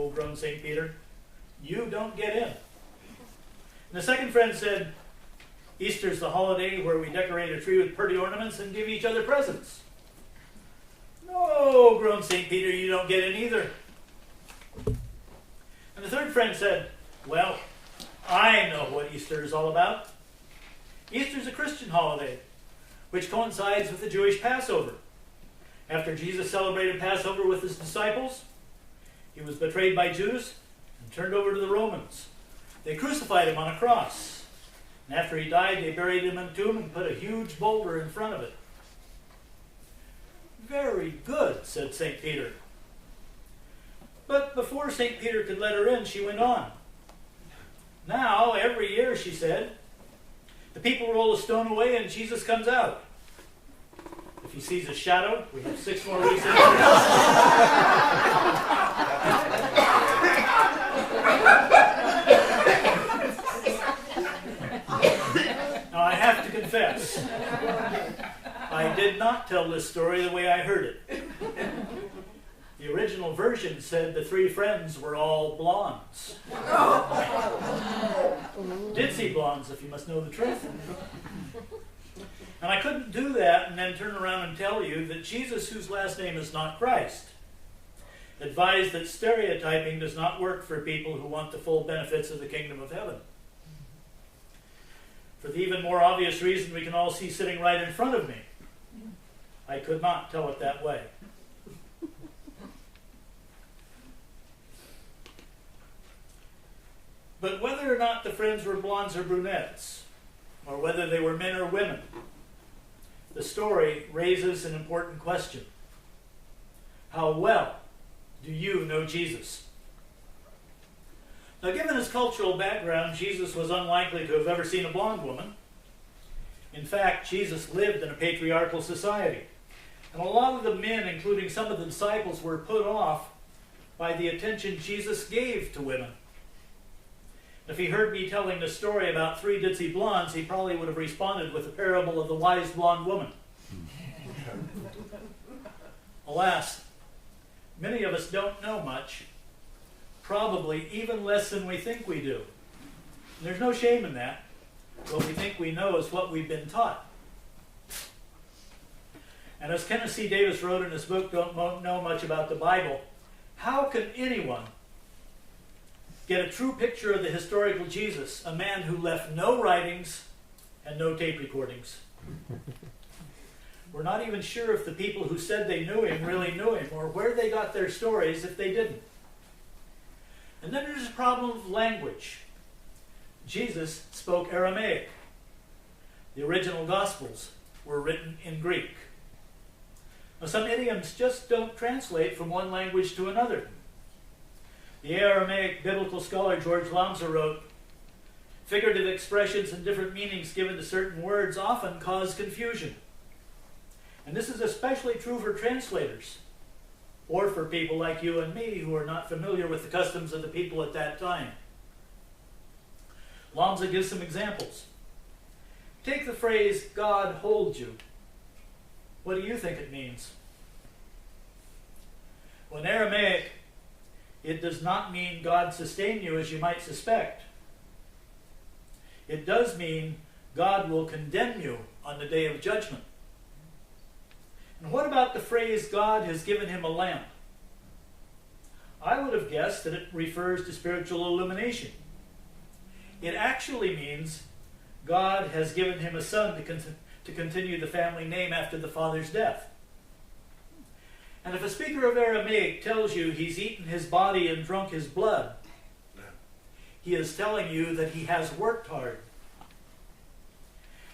groaned St. Peter. You don't get in. And the second friend said, Easter's the holiday where we decorate a tree with pretty ornaments and give each other presents. No, groaned St. Peter, you don't get in either. And the third friend said, well, I know what Easter is all about. Easter is a Christian holiday, which coincides with the Jewish Passover. After Jesus celebrated Passover with his disciples, he was betrayed by Jews and turned over to the Romans. They crucified him on a cross. And after he died, they buried him in a tomb and put a huge boulder in front of it. Very good, said St. Peter. But before St. Peter could let her in, she went on. Now, every year, she said, the people roll a stone away and Jesus comes out. If he sees a shadow, we have 6 more weeks in. Now, I have to confess, I did not tell this story the way I heard it. The original version said the 3 friends were all blondes. Ditzy blondes, if you must know the truth. And I couldn't do that and then turn around and tell you that Jesus, whose last name is not Christ, advised that stereotyping does not work for people who want the full benefits of the kingdom of heaven. For the even more obvious reason we can all see sitting right in front of me, I could not tell it that way. But whether or not the friends were blondes or brunettes, or whether they were men or women, the story raises an important question. How well do you know Jesus? Now, given his cultural background, Jesus was unlikely to have ever seen a blonde woman. In fact, Jesus lived in a patriarchal society. And a lot of the men, including some of the disciples, were put off by the attention Jesus gave to women. If he heard me telling the story about 3 ditzy blondes, he probably would have responded with the parable of the wise blonde woman. Alas, many of us don't know much, probably even less than we think we do. And there's no shame in that. What we think we know is what we've been taught. And as Kenneth C. Davis wrote in his book, Don't Know Much About the Bible, how can anyone get a true picture of the historical Jesus, a man who left no writings and no tape recordings? We're not even sure if the people who said they knew him really knew him, or where they got their stories if they didn't. And then there's a problem of language. Jesus spoke Aramaic. The original Gospels were written in Greek. Now, some idioms just don't translate from one language to another. The Aramaic biblical scholar George Lamsa wrote, figurative expressions and different meanings given to certain words often cause confusion. And this is especially true for translators, or for people like you and me who are not familiar with the customs of the people at that time. Lamsa gives some examples. Take the phrase, God holds you. What do you think it means? Well, in Aramaic, it does not mean God sustain you as you might suspect. It does mean God will condemn you on the day of judgment. And what about the phrase, God has given him a lamp? I would have guessed that it refers to spiritual illumination. It actually means God has given him a son to continue the family name after the father's death. And if a speaker of Aramaic tells you he's eaten his body and drunk his blood, he is telling you that he has worked hard.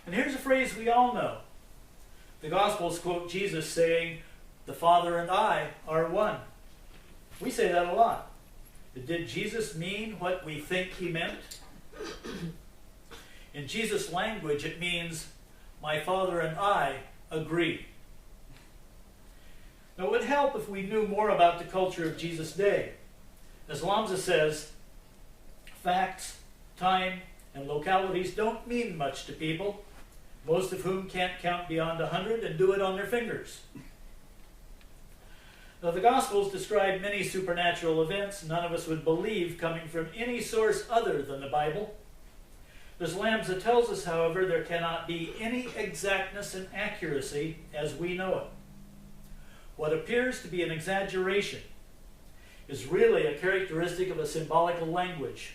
And here's a phrase we all know. The Gospels quote Jesus saying, the Father and I are one. We say that a lot. But did Jesus mean what we think he meant? In Jesus' language, it means, my Father and I agree. Now, it would help if we knew more about the culture of Jesus' day. As Lamsa says, facts, time, and localities don't mean much to people, most of whom can't count beyond 100 and do it on their fingers. Now, the Gospels describe many supernatural events none of us would believe coming from any source other than the Bible. As Lambda tells us, however, there cannot be any exactness and accuracy as we know it. What appears to be an exaggeration is really a characteristic of a symbolical language.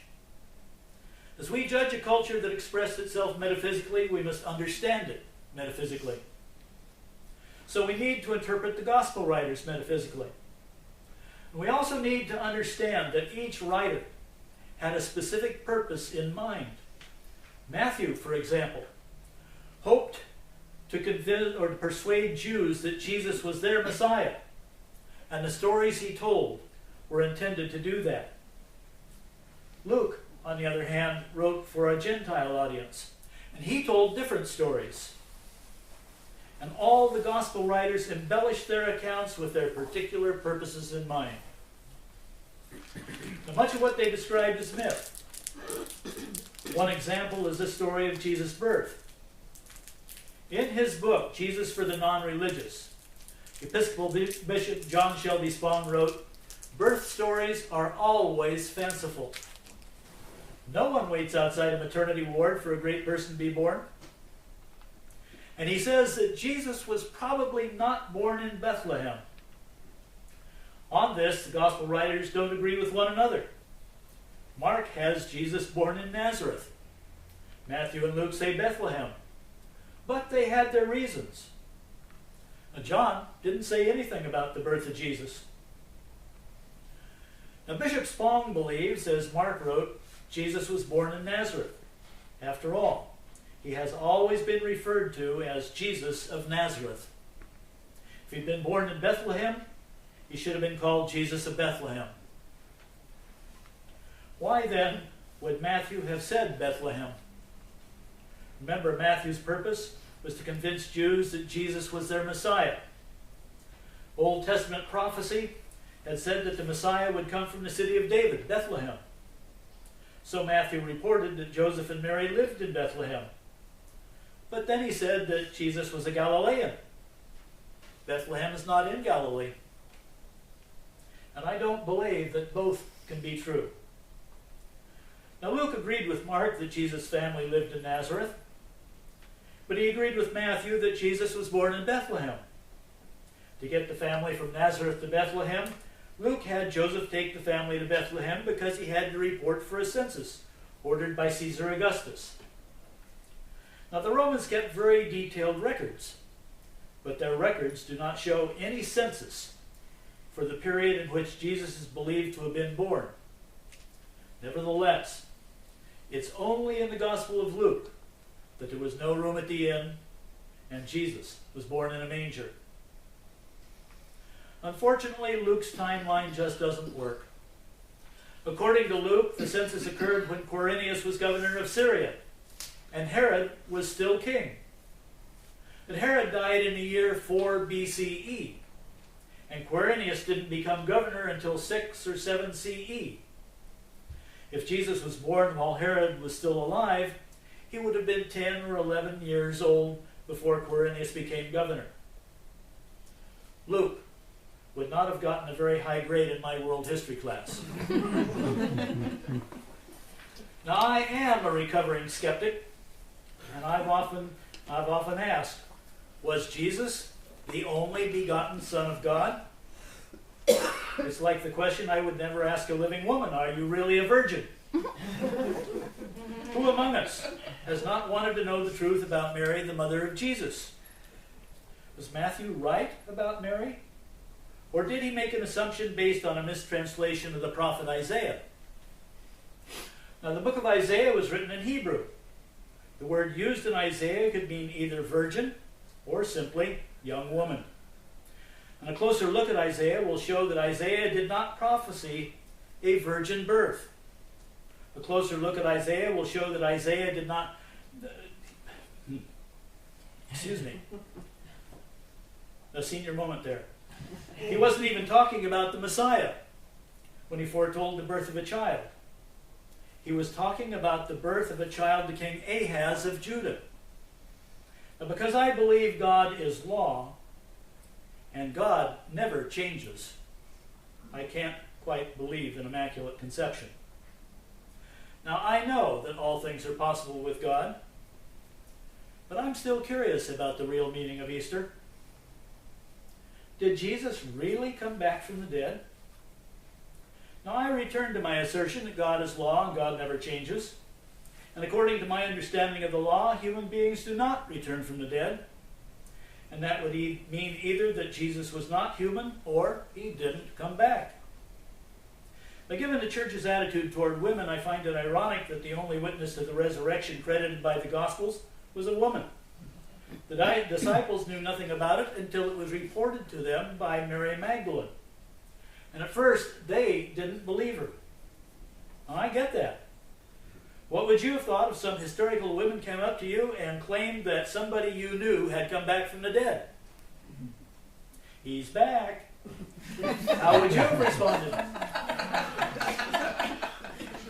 As we judge a culture that expressed itself metaphysically, we must understand it metaphysically. So we need to interpret the Gospel writers metaphysically. And we also need to understand that each writer had a specific purpose in mind. Matthew, for example, hoped to convince or to persuade Jews that Jesus was their Messiah, and the stories he told were intended to do that. Luke, on the other hand, wrote for a Gentile audience, and he told different stories. And all the Gospel writers embellished their accounts with their particular purposes in mind. Now, much of what they described is myth. One example is the story of Jesus' birth. In his book, Jesus for the Non-Religious, Episcopal Bishop John Shelby Spong wrote, "Birth stories are always fanciful. No one waits outside a maternity ward for a great person to be born." And he says that Jesus was probably not born in Bethlehem. On this, the Gospel writers don't agree with one another. Mark has Jesus born in Nazareth. Matthew and Luke say Bethlehem. But they had their reasons. Now, John didn't say anything about the birth of Jesus. Now, Bishop Spong believes, as Mark wrote, Jesus was born in Nazareth. After all, he has always been referred to as Jesus of Nazareth. If he'd been born in Bethlehem, he should have been called Jesus of Bethlehem. Why then would Matthew have said Bethlehem? Remember, Matthew's purpose was to convince Jews that Jesus was their Messiah. Old Testament prophecy had said that the Messiah would come from the city of David, Bethlehem. So Matthew reported that Joseph and Mary lived in Bethlehem. But then he said that Jesus was a Galilean. Bethlehem is not in Galilee. And I don't believe that both can be true. Now, Luke agreed with Mark that Jesus' family lived in Nazareth, but he agreed with Matthew that Jesus was born in Bethlehem. To get the family from Nazareth to Bethlehem, Luke had Joseph take the family to Bethlehem because he had to report for a census ordered by Caesar Augustus. Now, the Romans kept very detailed records, but their records do not show any census for the period in which Jesus is believed to have been born. Nevertheless, it's only in the Gospel of Luke that there was no room at the inn and Jesus was born in a manger. Unfortunately, Luke's timeline just doesn't work. According to Luke, the census occurred when Quirinius was governor of Syria, and Herod was still king. But Herod died in the year 4 BCE, and Quirinius didn't become governor until 6 or 7 CE. If Jesus was born while Herod was still alive, he would have been 10 or 11 years old before Quirinius became governor. Luke would not have gotten a very high grade in my world history class. Now, I am a recovering skeptic, and I've often asked, was Jesus the only begotten Son of God? It's like the question I would never ask a living woman, are you really a virgin? Who among us has not wanted to know the truth about Mary, the mother of Jesus? Was Matthew right about Mary? Or did he make an assumption based on a mistranslation of the prophet Isaiah? Now, the book of Isaiah was written in Hebrew. The word used in Isaiah could mean either virgin or simply young woman. And a closer look at Isaiah will show that Isaiah did not prophesy a virgin birth. A closer look at Isaiah will show that Isaiah did not... excuse me. A senior moment there. He wasn't even talking about the Messiah when he foretold the birth of a child. He was talking about the birth of a child to King Ahaz of Judah. Now, because I believe God is law, and God never changes, I can't quite believe in Immaculate Conception. Now, I know that all things are possible with God, but I'm still curious about the real meaning of Easter. Did Jesus really come back from the dead? Now, I return to my assertion that God is law and God never changes. And according to my understanding of the law, human beings do not return from the dead. And that would mean either that Jesus was not human or he didn't come back. Now, given the church's attitude toward women, I find it ironic that the only witness to the resurrection credited by the Gospels was a woman. The disciples knew nothing about it until it was reported to them by Mary Magdalene. And at first, they didn't believe her. Now, I get that. What would you have thought if some historical women came up to you and claimed that somebody you knew had come back from the dead? He's back. How would you have responded?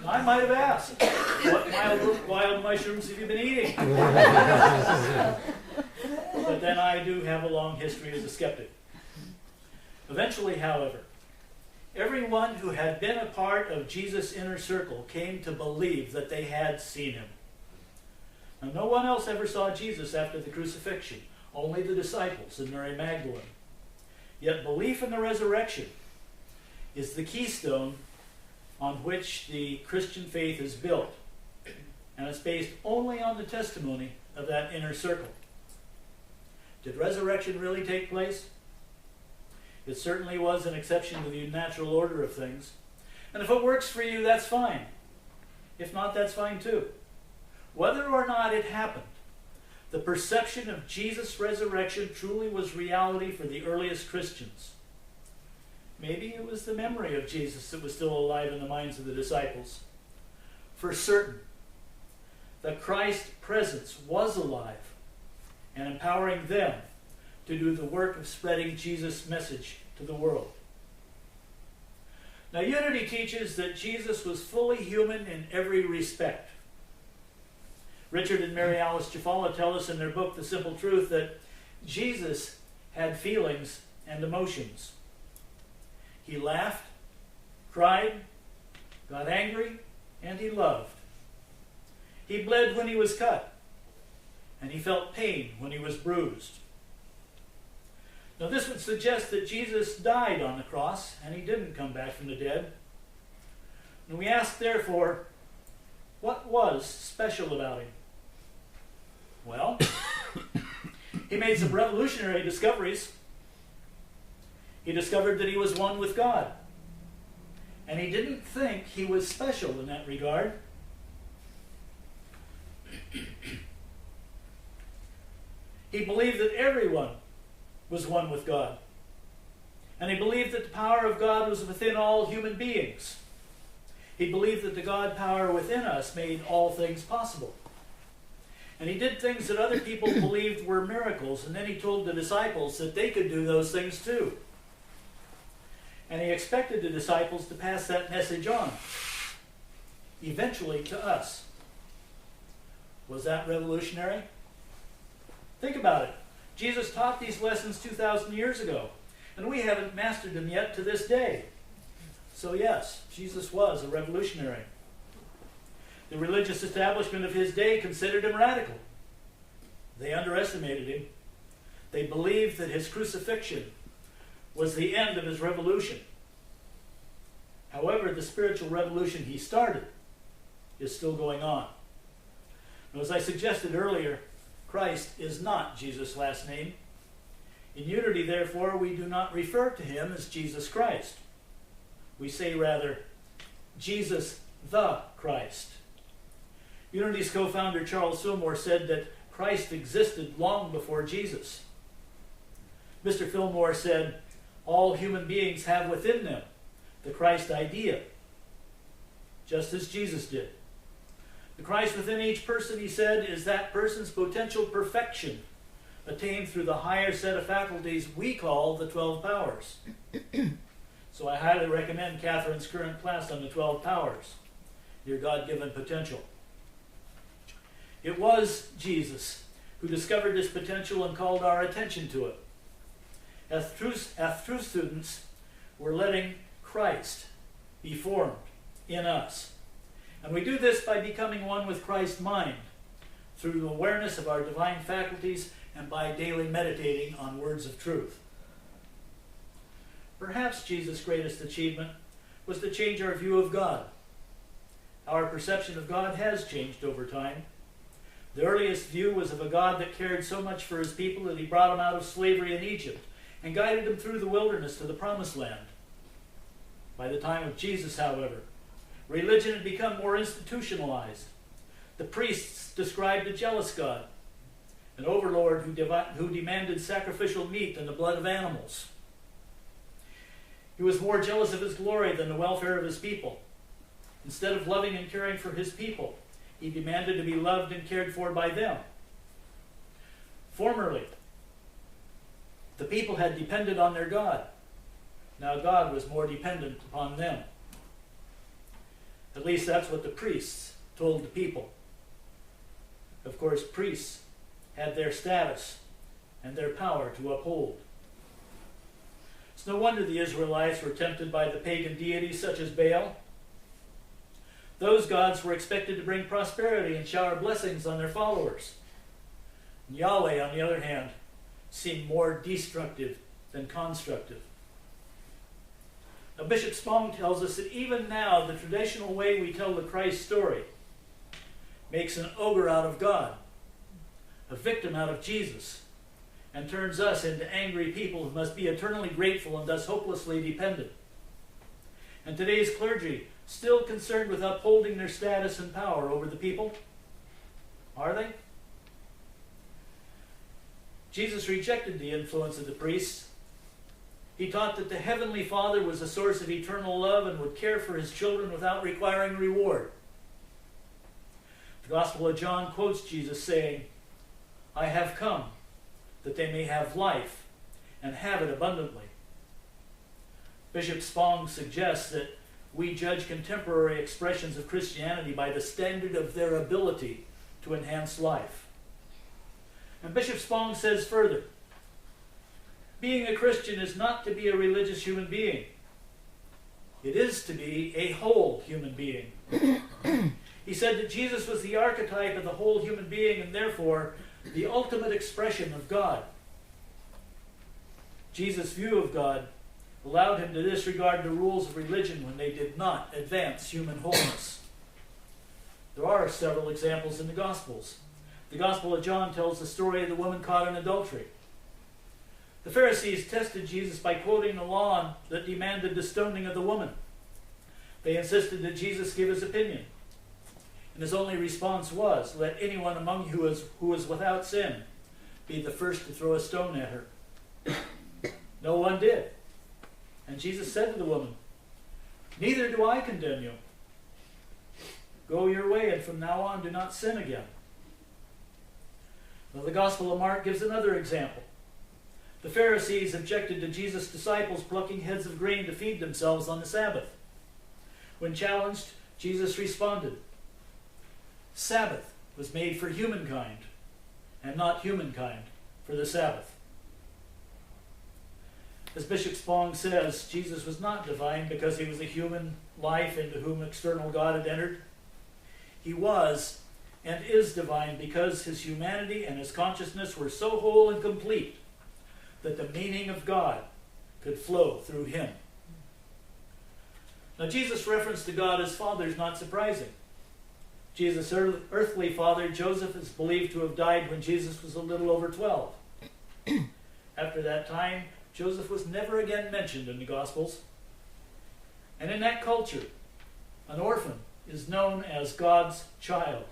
I might have asked, what wild mushrooms have you been eating? But then I do have a long history as a skeptic. Eventually, however, everyone who had been a part of Jesus' inner circle came to believe that they had seen him. Now, no one else ever saw Jesus after the crucifixion, only the disciples and Mary Magdalene. Yet belief in the resurrection is the keystone on which the Christian faith is built, and it's based only on the testimony of that inner circle. Did resurrection really take place? It certainly was an exception to the natural order of things. And if it works for you, that's fine. If not, that's fine too. Whether or not it happened, the perception of Jesus' resurrection truly was reality for the earliest Christians. Maybe it was the memory of Jesus that was still alive in the minds of the disciples. For certain, the Christ presence was alive and empowering them to do the work of spreading Jesus' message to the world. Now, Unity teaches that Jesus was fully human in every respect. Richard and Mary Alice Jafala tell us in their book, The Simple Truth, that Jesus had feelings and emotions. He laughed, cried, got angry, and he loved. He bled when he was cut, and he felt pain when he was bruised. Now, this would suggest that Jesus died on the cross, and he didn't come back from the dead. And we ask, therefore, what was special about him? Well, he made some revolutionary discoveries. He discovered that he was one with God. And he didn't think he was special in that regard. He believed that everyone was one with God. And he believed that the power of God was within all human beings. He believed that the God power within us made all things possible. And he did things that other people believed were miracles, and then he told the disciples that they could do those things too. And he expected the disciples to pass that message on, eventually to us. Was that revolutionary? Think about it. Jesus taught these lessons 2,000 years ago, and we haven't mastered them yet to this day. So yes, Jesus was a revolutionary. The religious establishment of his day considered him radical. They underestimated him. They believed that his crucifixion was the end of his revolution. However, the spiritual revolution he started is still going on. Now, as I suggested earlier, Christ is not Jesus' last name. In Unity, therefore, we do not refer to him as Jesus Christ. We say rather, Jesus the Christ. Unity's co-founder Charles Fillmore said that Christ existed long before Jesus. Mr. Fillmore said, all human beings have within them the Christ idea, just as Jesus did. The Christ within each person, he said, is that person's potential perfection, attained through the higher set of faculties we call the 12 powers. So I highly recommend Catherine's current class on the 12 powers, your God-given potential. It was Jesus who discovered this potential and called our attention to it. As truth students, we're letting Christ be formed in us. And we do this by becoming one with Christ's mind, through the awareness of our divine faculties and by daily meditating on words of truth. Perhaps Jesus' greatest achievement was to change our view of God. Our perception of God has changed over time. The earliest view was of a God that cared so much for his people that he brought them out of slavery in Egypt and guided them through the wilderness to the Promised Land. By the time of Jesus, however, religion had become more institutionalized. The priests described a jealous God, an overlord who demanded sacrificial meat and the blood of animals. He was more jealous of his glory than the welfare of his people. Instead of loving and caring for his people, he demanded to be loved and cared for by them. Formerly, the people had depended on their God. Now God was more dependent upon them. At least that's what the priests told the people. Of course, priests had their status and their power to uphold. It's no wonder the Israelites were tempted by the pagan deities such as Baal. Those gods were expected to bring prosperity and shower blessings on their followers. And Yahweh, on the other hand, seemed more destructive than constructive. Now, Bishop Spong tells us that even now, the traditional way we tell the Christ story makes an ogre out of God, a victim out of Jesus, and turns us into angry people who must be eternally grateful and thus hopelessly dependent. And today's clergy, still concerned with upholding their status and power over the people? Are they? Jesus rejected the influence of the priests. He taught that the Heavenly Father was a source of eternal love and would care for his children without requiring reward. The Gospel of John quotes Jesus saying, "I have come that they may have life and have it abundantly." Bishop Spong suggests that we judge contemporary expressions of Christianity by the standard of their ability to enhance life. And Bishop Spong says further, being a Christian is not to be a religious human being. It is to be a whole human being. He said that Jesus was the archetype of the whole human being and therefore the ultimate expression of God. Jesus' view of God allowed him to disregard the rules of religion when they did not advance human wholeness. There are several examples in the Gospels. The Gospel of John tells the story of the woman caught in adultery. The Pharisees tested Jesus by quoting the law that demanded the stoning of the woman. They insisted that Jesus give his opinion. And his only response was, "Let anyone among you who is without sin be the first to throw a stone at her." No one did. And Jesus said to the woman, "Neither do I condemn you. Go your way, and from now on do not sin again." Now, the Gospel of Mark gives another example. The Pharisees objected to Jesus' disciples plucking heads of grain to feed themselves on the Sabbath. When challenged, Jesus responded, "Sabbath was made for humankind, and not humankind for the Sabbath." As Bishop Spong says, Jesus was not divine because he was a human life into whom external God had entered. He was and is divine because his humanity and his consciousness were so whole and complete that the meaning of God could flow through him. Now, Jesus' reference to God as Father is not surprising. Jesus' earthly father, Joseph, is believed to have died when Jesus was a little over 12. After that time, Joseph was never again mentioned in the Gospels. And in that culture, an orphan is known as God's child.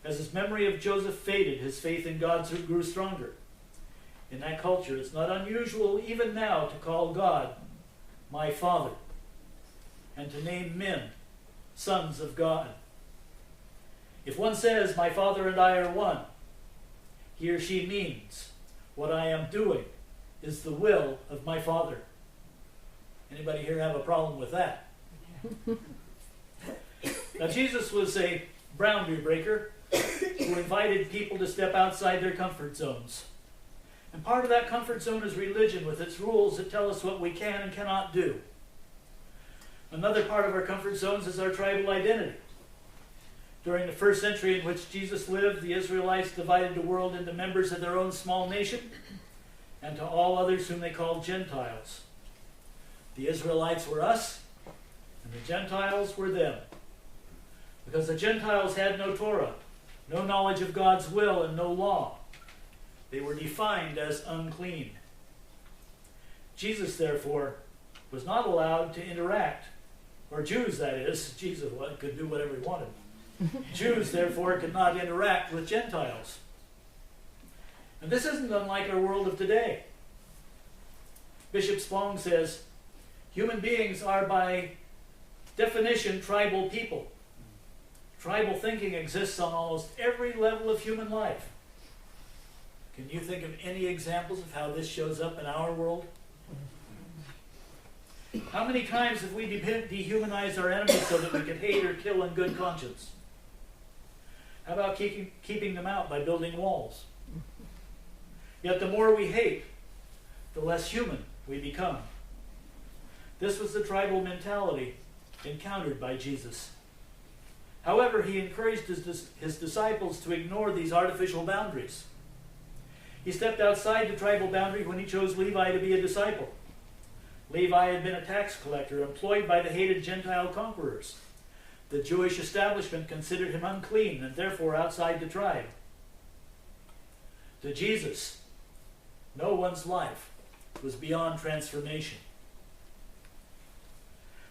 As his memory of Joseph faded, his faith in God grew stronger. In that culture, it's not unusual even now to call God my Father and to name men sons of God. If one says, "My Father and I are one," he or she means, what I am doing is the will of my Father. Anybody here have a problem with that? Now, Jesus was a boundary breaker who invited people to step outside their comfort zones. And part of that comfort zone is religion with its rules that tell us what we can and cannot do. Another part of our comfort zones is our tribal identity. During the first century in which Jesus lived, the Israelites divided the world into members of their own small nation and to all others whom they called Gentiles. The Israelites were us, and the Gentiles were them. Because the Gentiles had no Torah, no knowledge of God's will, and no law, they were defined as unclean. Jesus, therefore, was not allowed to interact, or Jews, that is. Jesus could do whatever he wanted. Jews, therefore, could not interact with Gentiles. And this isn't unlike our world of today. Bishop Spong says, human beings are by definition tribal people. Tribal thinking exists on almost every level of human life. Can you think of any examples of how this shows up in our world? How many times have we dehumanized our enemies so that we could hate or kill in good conscience? How about keeping them out by building walls? Yet the more we hate, the less human we become. This was the tribal mentality encountered by Jesus. However, he encouraged his disciples to ignore these artificial boundaries. He stepped outside the tribal boundary when he chose Levi to be a disciple. Levi had been a tax collector employed by the hated Gentile conquerors. The Jewish establishment considered him unclean and therefore outside the tribe. To Jesus, no one's life was beyond transformation.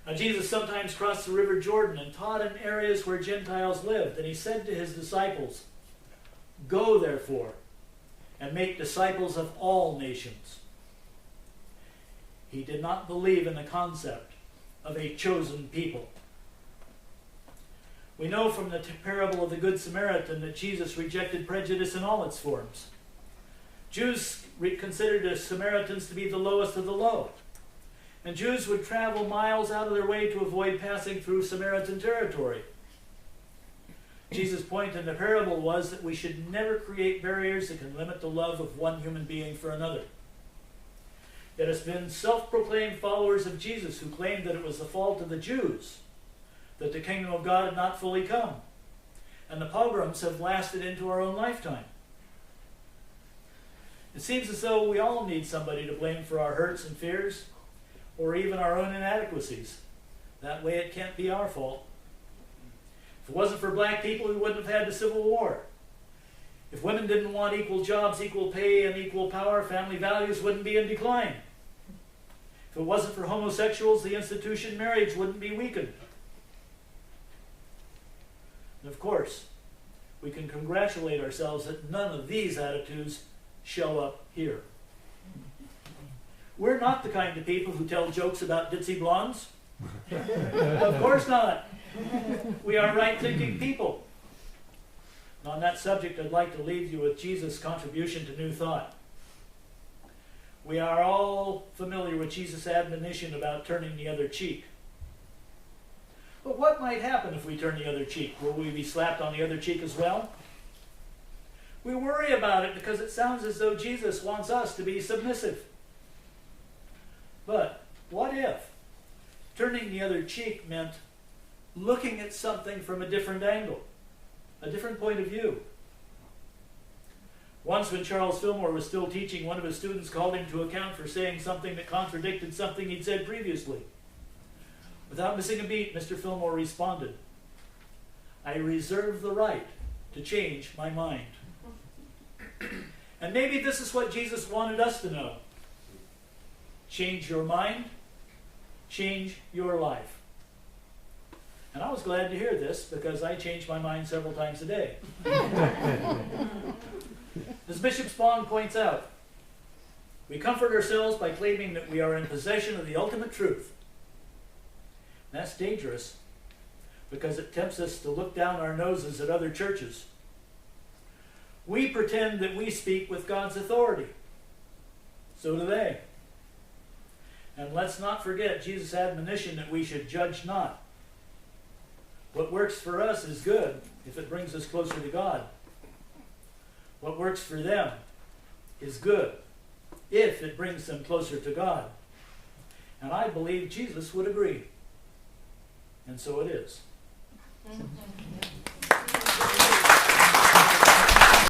Now, Jesus sometimes crossed the river Jordan and taught in areas where Gentiles lived, and he said to his disciples, "Go, therefore, and make disciples of all nations." He did not believe in the concept of a chosen people. We know from the parable of the Good Samaritan that Jesus rejected prejudice in all its forms. Jews considered the Samaritans to be the lowest of the low, and Jews would travel miles out of their way to avoid passing through Samaritan territory. Jesus' point in the parable was that we should never create barriers that can limit the love of one human being for another. It has been self-proclaimed followers of Jesus who claimed that it was the fault of the Jews that the kingdom of God had not fully come, and the pogroms have lasted into our own lifetime. It seems as though we all need somebody to blame for our hurts and fears, or even our own inadequacies. That way it can't be our fault. If it wasn't for black people, we wouldn't have had the Civil War. If women didn't want equal jobs, equal pay, and equal power, family values wouldn't be in decline. If it wasn't for homosexuals, the institution marriage wouldn't be weakened. And of course, we can congratulate ourselves that none of these attitudes show up here. We're not the kind of people who tell jokes about ditzy blondes. Of course not. We are right-thinking people. And on that subject, I'd like to leave you with Jesus' contribution to New Thought. We are all familiar with Jesus' admonition about turning the other cheek. But what might happen if we turn the other cheek? Will we be slapped on the other cheek as well? We worry about it because it sounds as though Jesus wants us to be submissive. But what if turning the other cheek meant looking at something from a different angle, a different point of view? Once when Charles Fillmore was still teaching, one of his students called him to account for saying something that contradicted something he'd said previously. Without missing a beat, Mr. Fillmore responded, "I reserve the right to change my mind." And maybe this is what Jesus wanted us to know. Change your mind, change your life. And I was glad to hear this because I change my mind several times a day. As Bishop Spong points out, we comfort ourselves by claiming that we are in possession of the ultimate truth. That's dangerous because it tempts us to look down our noses at other churches. We pretend that we speak with God's authority. So do they. And let's not forget Jesus' admonition that we should judge not. What works for us is good if it brings us closer to God. What works for them is good if it brings them closer to God. And I believe Jesus would agree. And so it is. Mhm.